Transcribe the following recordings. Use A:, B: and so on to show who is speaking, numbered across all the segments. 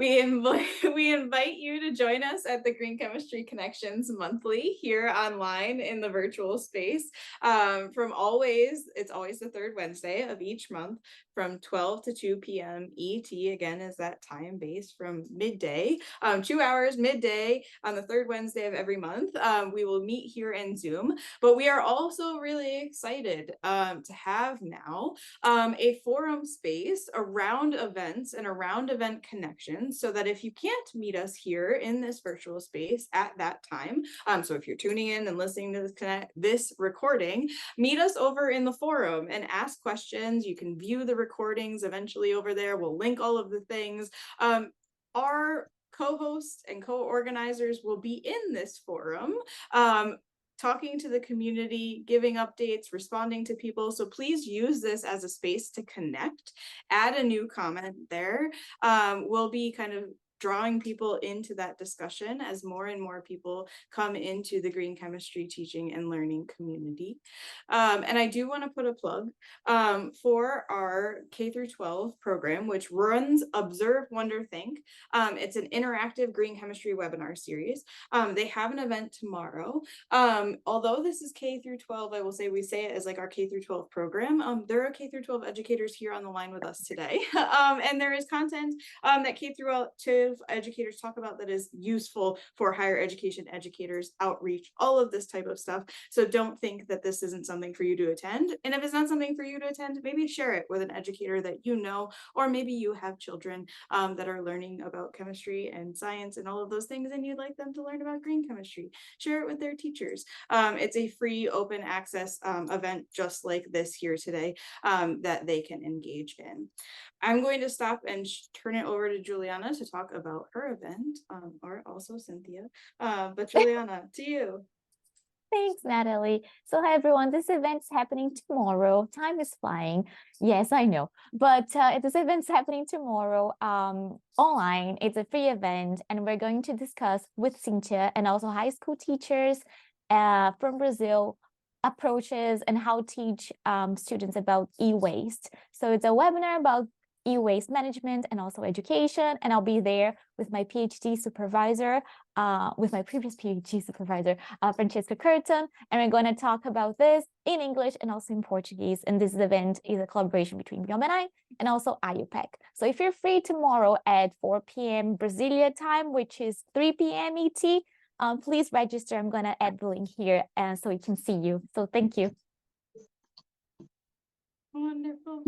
A: we invite you to join us at the Green Chemistry Connections monthly here online in the virtual space. It's always the third Wednesday of each month from 12 to 2 p.m. ET. Again, is that time based from midday, 2 hours midday on the third Wednesday of every month. We will meet here in Zoom, but we are also really excited to have now a forum space around events and around event connections, so that if you can't meet us here in this virtual space at that time, so if you're tuning in and listening to this recording, meet us over in the forum and ask questions. You can view the recordings eventually over there. We'll link all of the things. Our co-hosts and co-organizers will be in this forum, talking to the community, giving updates, responding to people. So please use this as a space to connect. Add a new comment there. We'll be kind of drawing people into that discussion as more and more people come into the green chemistry teaching and learning community. And I do want to put a plug for our K through 12 program, which runs Observe, Wonder, Think. It's an interactive green chemistry webinar series. They have an event tomorrow. Although this is K through 12, I will say we say it as like our K through 12 program. There are K through 12 educators here on the line with us today. And there is content that K through 12 educators talk about that is useful for higher education educators, outreach, all of this type of stuff. So don't think that this isn't something for you to attend. And if it's not something for you to attend, maybe share it with an educator that you know, or maybe you have children that are learning about chemistry and science and all of those things, and you'd like them to learn about green chemistry. Share it with their teachers. It's a free open access event just like this here today that they can engage in. I'm going to stop and turn it over to Juliana to talk about her event, or also Cynthia. But Juliana, to you.
B: Thanks, Natalie. So hi, everyone. This event's happening tomorrow. Time is flying. Yes, I know. But this event's happening tomorrow online. It's a free event, and we're going to discuss with Cynthia and also high school teachers from Brazil approaches and how to teach students about e-waste. So it's a webinar about e-waste management and also education, and I'll be there with my PhD supervisor, with my previous PhD supervisor, Francesca Curtin, and we're going to talk about this in English and also in Portuguese. And this event is a collaboration between Biomenai and also IUPEC. So if you're free tomorrow at 4 p.m. Brasilia time, which is 3 p.m. ET, please register. I'm going to add the link here so we can see you. So thank you.
A: Wonderful.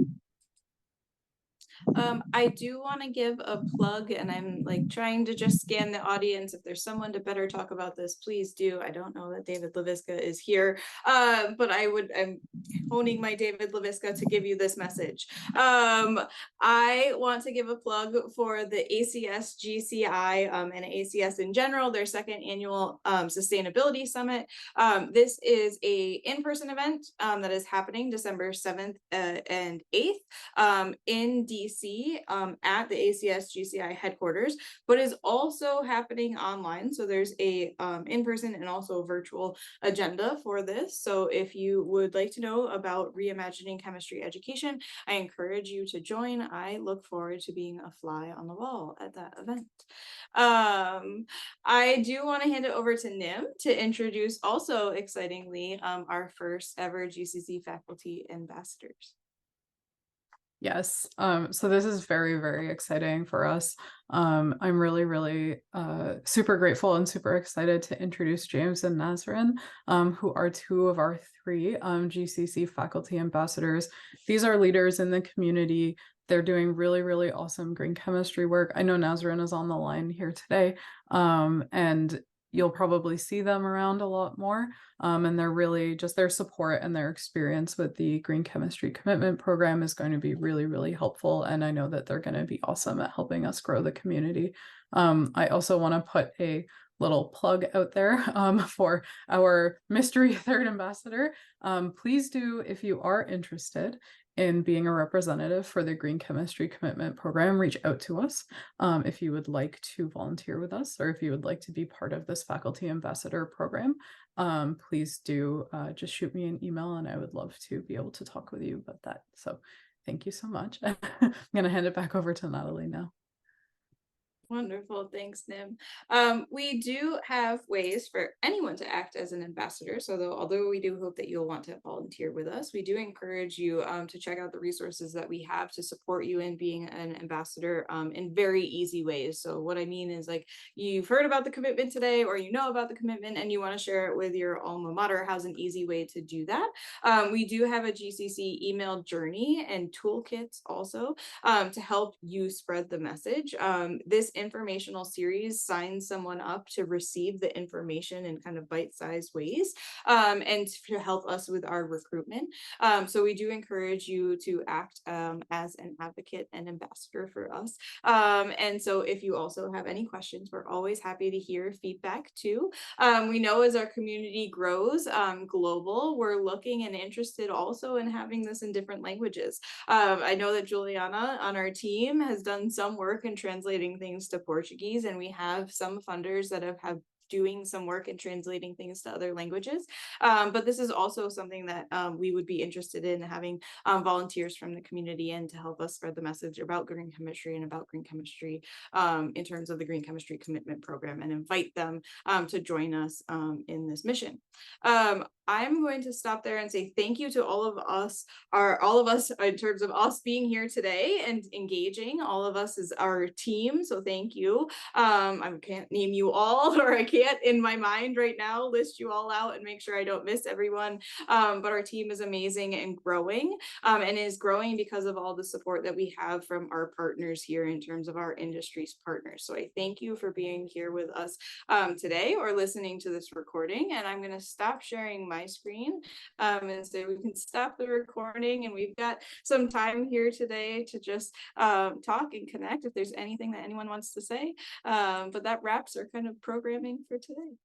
A: I do want to give a plug, and I'm like trying to just scan the audience. If there's someone to better talk about this, please do. I don't know that David Leviska is here, but I'm honing my David Leviska to give you this message. I want to give a plug for the ACS GCI and ACS in general, their second annual sustainability summit. This is a in-person event that is happening December 7th and 8th in DC at the ACS GCI headquarters, but is also happening online. So there's a in-person and also virtual agenda for this. So if you would like to know about reimagining chemistry education, I encourage you to join. I look forward to being a fly on the wall at that event. I do want to hand it over to Nim to introduce, also excitingly, our first ever GCC faculty ambassadors.
C: Yes, so this is very, very exciting for us. I'm really super grateful and super excited to introduce James and Nazrin, who are two of our three GCC faculty ambassadors. These are leaders in the community. They're doing really awesome green chemistry work. I know Nazrin is on the line here today, and you'll probably see them around a lot more. And they're really just their support and their experience with the Green Chemistry Commitment Program is going to be really helpful. And I know that they're going to be awesome at helping us grow the community. I also want to put a little plug out there for our mystery third ambassador. Please do, if you are interested in being a representative for the Green Chemistry Commitment Program, reach out to us if you would like to volunteer with us, or if you would like to be part of this faculty ambassador program. Please do just shoot me an email, and I would love to be able to talk with you about that. So thank you so much. I'm going to hand it back over to Natalie now.
A: Wonderful. Thanks, Nim. We do have ways for anyone to act as an ambassador. So although we do hope that you'll want to volunteer with us, we do encourage you to check out the resources that we have to support you in being an ambassador in very easy ways. So what I mean is, like, you've heard about the commitment today, or you know about the commitment and you want to share it with your alma mater. How's an easy way to do that? We do have a GCC email journey and toolkits also to help you spread the message. This informational series signs someone up to receive the information in kind of bite-sized ways and to help us with our recruitment. So we do encourage you to act as an advocate and ambassador for us. And so if you also have any questions, we're always happy to hear feedback too. We know as our community grows global, we're looking and interested also in having this in different languages. I know that Juliana on our team has done some work in translating things to Portuguese, and we have some funders that have doing some work in translating things to other languages. But this is also something that we would be interested in having volunteers from the community in to help us spread the message about green chemistry and about green chemistry in terms of the Green Chemistry Commitment Program, and invite them to join us in this mission. I'm going to stop there and say thank you to all of us in terms of us being here today and engaging. All of us is our team, so thank you. I can't name you all, or I can't in my mind right now list you all out and make sure I don't miss everyone. But our team is amazing and growing, and is growing because of all the support that we have from our partners here in terms of our industry's partners. So I thank you for being here with us today or listening to this recording. And I'm going to stop sharing my screen and say we can stop the recording, and we've got some time here today to just talk and connect if there's anything that anyone wants to say. But that wraps our kind of programming for today.